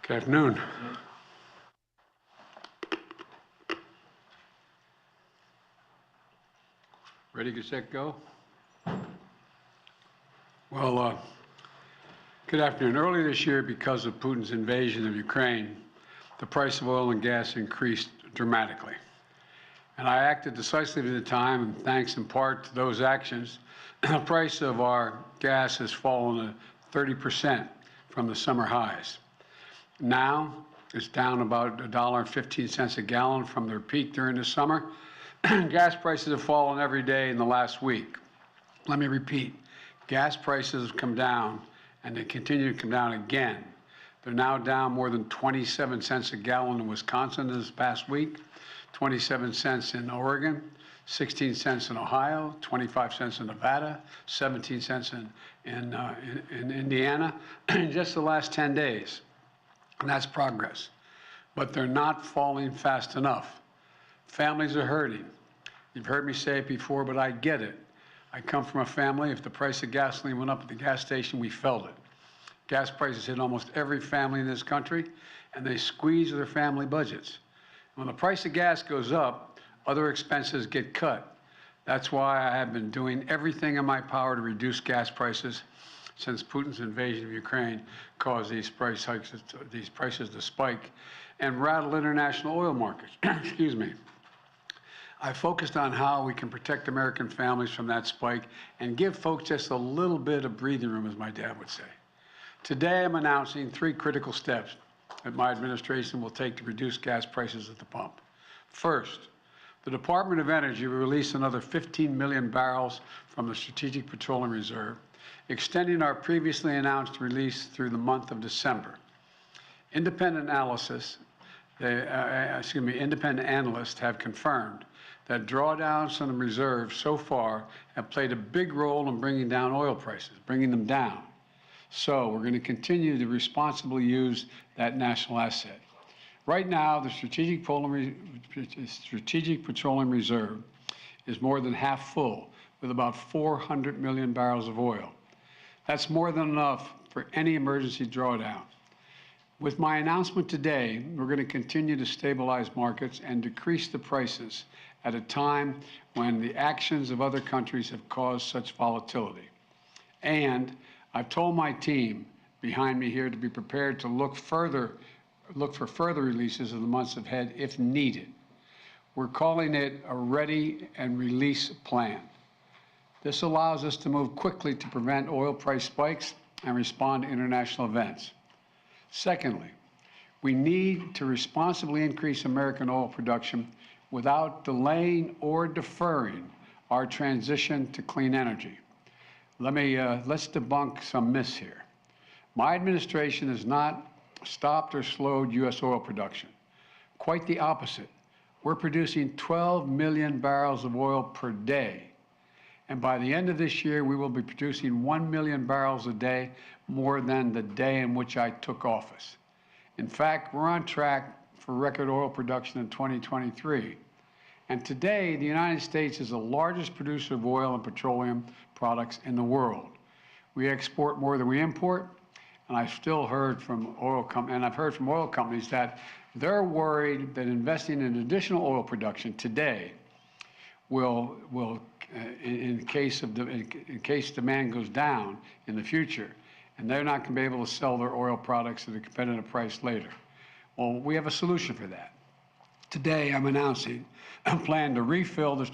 Good afternoon. Ready, get set, go? Well, good afternoon. Earlier this year, because of Putin's invasion of Ukraine, the price of oil and gas increased dramatically. And I acted decisively at the time, and thanks in part to those actions, the price of our gas has fallen 30% from the summer highs. Now, it's down about $1.15 a gallon from their peak during the summer. Gas prices have fallen every day in the last week. Let me repeat, gas prices have come down, and they continue to come down again. They're now down more than 27 cents a gallon in Wisconsin this past week, 27 cents in Oregon, 16 cents in Ohio, 25 cents in Nevada, 17 cents in Indiana, in just the last 10 days. And that's progress. But they're not falling fast enough. Families are hurting. You've heard me say it before, but I get it. I come from a family, if the price of gasoline went up at the gas station, we felt it. Gas prices hit almost every family in this country, and they squeeze their family budgets. When the price of gas goes up, other expenses get cut. That's why I have been doing everything in my power to reduce gas prices since Putin's invasion of Ukraine caused these prices to spike and rattle international oil markets. Excuse me. I focused on how we can protect American families from that spike and give folks just a little bit of breathing room, as my dad would say. Today, I'm announcing 3 critical steps that my administration will take to reduce gas prices at the pump. First, the Department of Energy will release another 15 million barrels from the Strategic Petroleum Reserve, extending our previously announced release through the month of December. Independent analysts have confirmed that drawdowns from the reserve so far have played a big role in bringing down oil prices, bringing them down. So we're going to continue to responsibly use that national asset. Right now, the Strategic Petroleum Reserve is more than half full, with about 400 million barrels of oil. That's more than enough for any emergency drawdown. With my announcement today, we're going to continue to stabilize markets and decrease the prices at a time when the actions of other countries have caused such volatility. And I've told my team behind me here to be prepared to look for further releases in the months ahead if needed. We're calling it a ready and release plan. This allows us to move quickly to prevent oil price spikes and respond to international events. Secondly, we need to responsibly increase American oil production without delaying or deferring our transition to clean energy. Let's debunk some myths here. My administration has not stopped or slowed U.S. oil production. Quite the opposite. We're producing 12 million barrels of oil per day. And by the end of this year, we will be producing 1 million barrels a day, more than the day in which I took office. In fact, we're on track for record oil production in 2023. And today, the United States is the largest producer of oil and petroleum products in the world. We export more than we import, and I've heard from oil companies that they're worried that investing in additional oil production today will in case demand goes down in the future, and they're not going to be able to sell their oil products at a competitive price later. Well, we have a solution for that. Today, I'm announcing a plan to refill the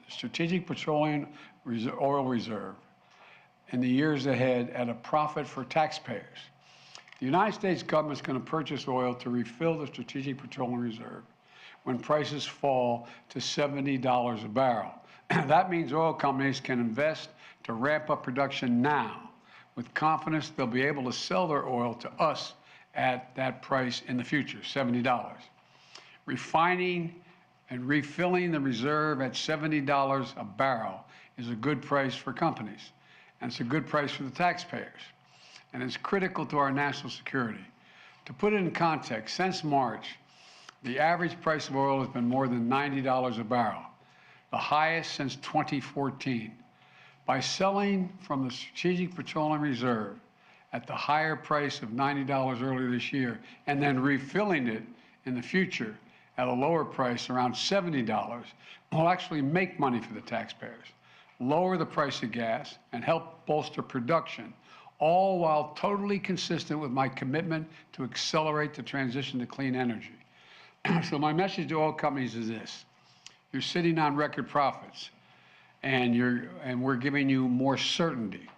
Strategic Petroleum Oil Reserve in the years ahead at a profit for taxpayers. The United States government is going to purchase oil to refill the Strategic Petroleum Reserve when prices fall to $70 a barrel. That means oil companies can invest to ramp up production now with confidence they'll be able to sell their oil to us at that price in the future, $70. Refining and refilling the reserve at $70 a barrel is a good price for companies, and it's a good price for the taxpayers, and it's critical to our national security. To put it in context, since March, the average price of oil has been more than $90 a barrel, the highest since 2014. By selling from the Strategic Petroleum Reserve at the higher price of $90 earlier this year and then refilling it in the future at a lower price around $70 will actually make money for the taxpayers, lower the price of gas, and help bolster production, all while totally consistent with my commitment to accelerate the transition to clean energy. So my message to oil companies is this: you're sitting on record profits, and we're giving you more certainty,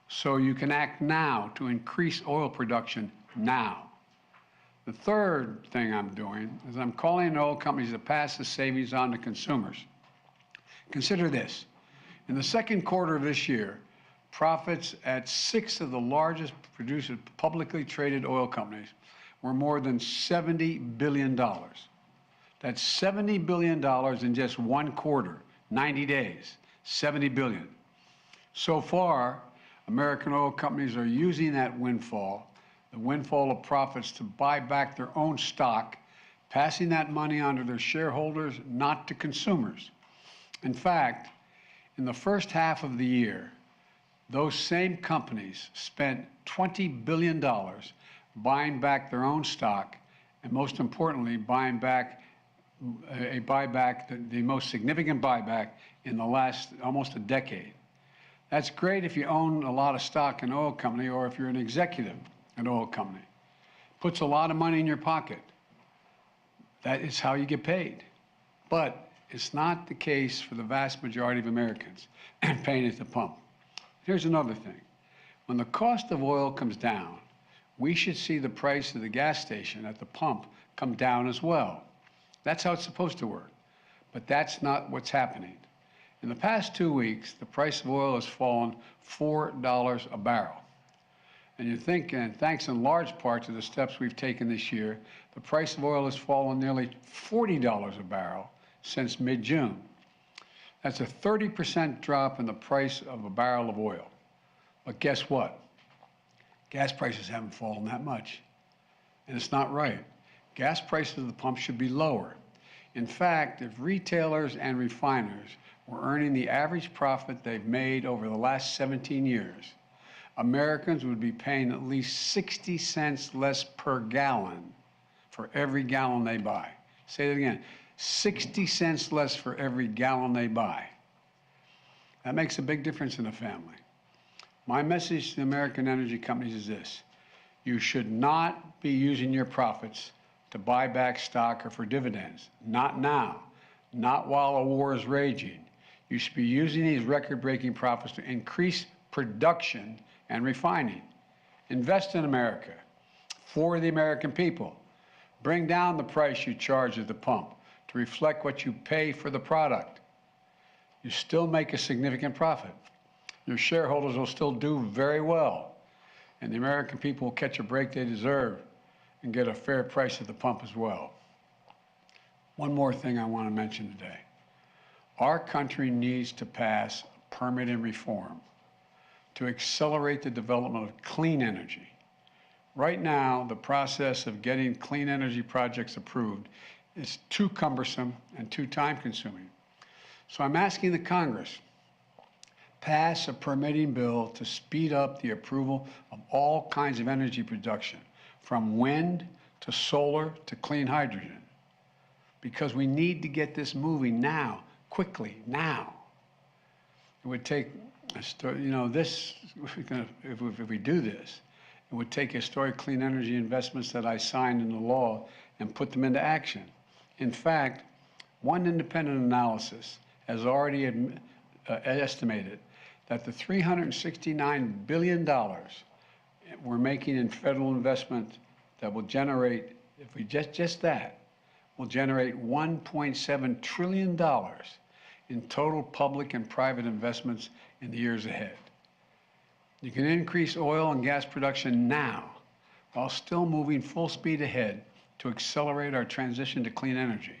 so you can act now to increase oil production now. The third thing I'm doing is I'm calling on oil companies to pass the savings on to consumers. Consider this: in the second quarter of this year, profits at 6 of the largest producers, publicly traded oil companies, were more than $70 billion. That's $70 billion in just one quarter, 90 days, $70 billion. So far, American oil companies are using that windfall, the windfall of profits, to buy back their own stock, passing that money on to their shareholders, not to consumers. In fact, in the first half of the year, those same companies spent $20 billion buying back their own stock, and most importantly, buying back the most significant buyback in the last almost a decade. That's great if you own a lot of stock in an oil company, or if you're an executive in an oil company. Puts a lot of money in your pocket. That is how you get paid. But it's not the case for the vast majority of Americans paying at the pump. Here's another thing. When the cost of oil comes down, we should see the price of the gas station at the pump come down as well. That's how it's supposed to work. But that's not what's happening. In the past 2 weeks, the price of oil has fallen $4 a barrel. And you think, and thanks in large part to the steps we've taken this year, the price of oil has fallen nearly $40 a barrel since mid-June. That's a 30% drop in the price of a barrel of oil. But guess what? Gas prices haven't fallen that much. And it's not right. Gas prices at the pump should be lower. In fact, if retailers and refiners were earning the average profit they've made over the last 17 years, Americans would be paying at least 60 cents less per gallon for every gallon they buy. Say it again, 60 cents less for every gallon they buy. That makes a big difference in a family. My message to the American energy companies is this: you should not be using your profits to buy back stock or for dividends. Not now, not while a war is raging. You should be using these record-breaking profits to increase production and refining. Invest in America for the American people. Bring down the price you charge at the pump to reflect what you pay for the product. You still make a significant profit. Your shareholders will still do very well, and the American people will catch a break they deserve and get a fair price at the pump as well. One more thing I want to mention today. Our country needs to pass permitting reform to accelerate the development of clean energy. Right now, the process of getting clean energy projects approved is too cumbersome and too time-consuming. So I'm asking the Congress, pass a permitting bill to speed up the approval of all kinds of energy production, from wind to solar to clean hydrogen, because we need to get this moving now, quickly, now. It would take, if we do this, it would take historic clean energy investments that I signed into law and put them into action. In fact, one independent analysis has already estimated that the $369 billion we're making in federal investment that will generate, if we just that, will generate $1.7 trillion in total public and private investments in the years ahead. You can increase oil and gas production now while still moving full speed ahead to accelerate our transition to clean energy.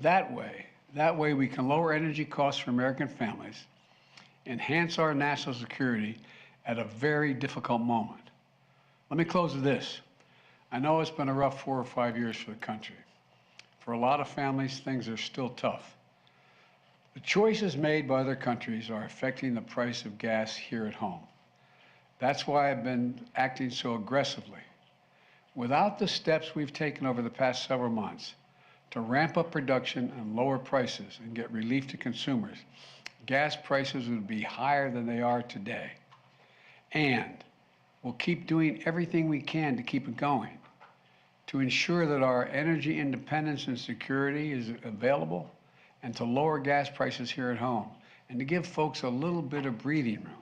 That way we can lower energy costs for American families, enhance our national security at a very difficult moment. Let me close with this. I know it's been a rough 4 or 5 years for the country. For a lot of families, things are still tough. The choices made by other countries are affecting the price of gas here at home. That's why I've been acting so aggressively. Without the steps we've taken over the past several months to ramp up production and lower prices and get relief to consumers, gas prices would be higher than they are today. And we'll keep doing everything we can to keep it going, to ensure that our energy independence and security is available, and to lower gas prices here at home, and to give folks a little bit of breathing room.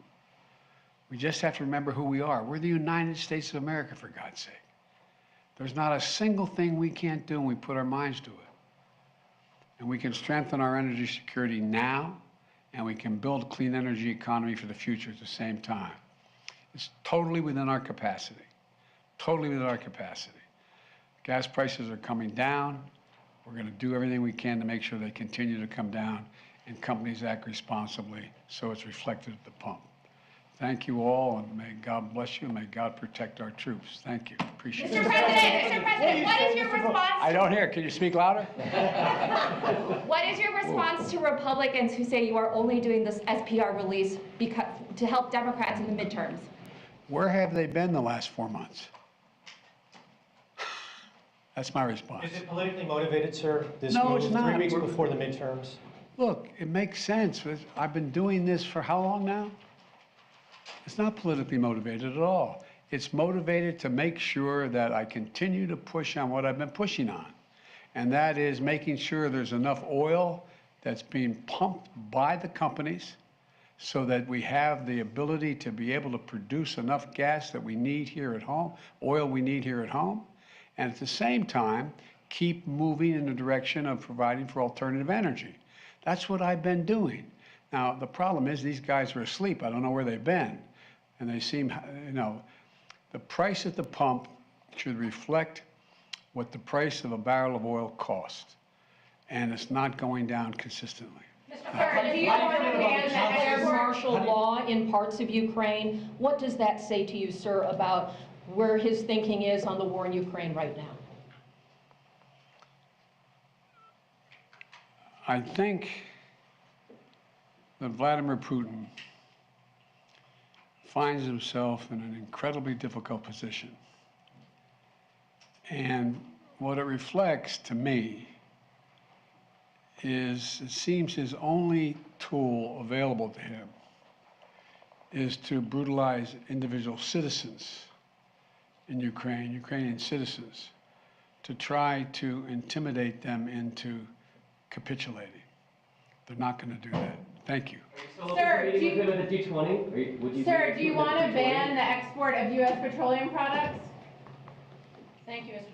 We just have to remember who we are. We're the United States of America, for God's sake. There's not a single thing we can't do when we put our minds to it. And we can strengthen our energy security now, and we can build a clean energy economy for the future at the same time. It's totally within our capacity, totally within our capacity. Gas prices are coming down. We're going to do everything we can to make sure they continue to come down, and companies act responsibly so it's reflected at the pump. Thank you all, and may God bless you, and may God protect our troops. Thank you. Appreciate it. Mr. President, what is your response? I don't hear. Can you speak louder? What is your response to Republicans who say you are only doing this SPR release because, to help Democrats in the midterms? Where have they been the last 4 months? That's my response. Is it politically motivated, sir? This No, move it's not. 3 weeks before the midterms? Look, it makes sense. I've been doing this for how long now? It's not politically motivated at all. It's motivated to make sure that I continue to push on what I've been pushing on. And that is making sure there's enough oil that's being pumped by the companies so that we have the ability to be able to produce enough gas that we need here at home, oil we need here at home, and at the same time, keep moving in the direction of providing for alternative energy. That's what I've been doing. Now, the problem is these guys are asleep. I don't know where they've been. And they seem, you know, the price at the pump should reflect what the price of a barrel of oil costs. And it's not going down consistently. Sir, do you understand that there's martial law in parts of Ukraine? What does that say to you, sir, about where his thinking is on the war in Ukraine right now? I think that Vladimir Putin finds himself in an incredibly difficult position. And what it reflects to me is it seems his only tool available to him is to brutalize individual citizens in Ukraine, Ukrainian citizens, to try to intimidate them into capitulating. They're not going to do that. Thank you. Sir, do you want to ban the export of U.S. petroleum products? Thank you, Mr.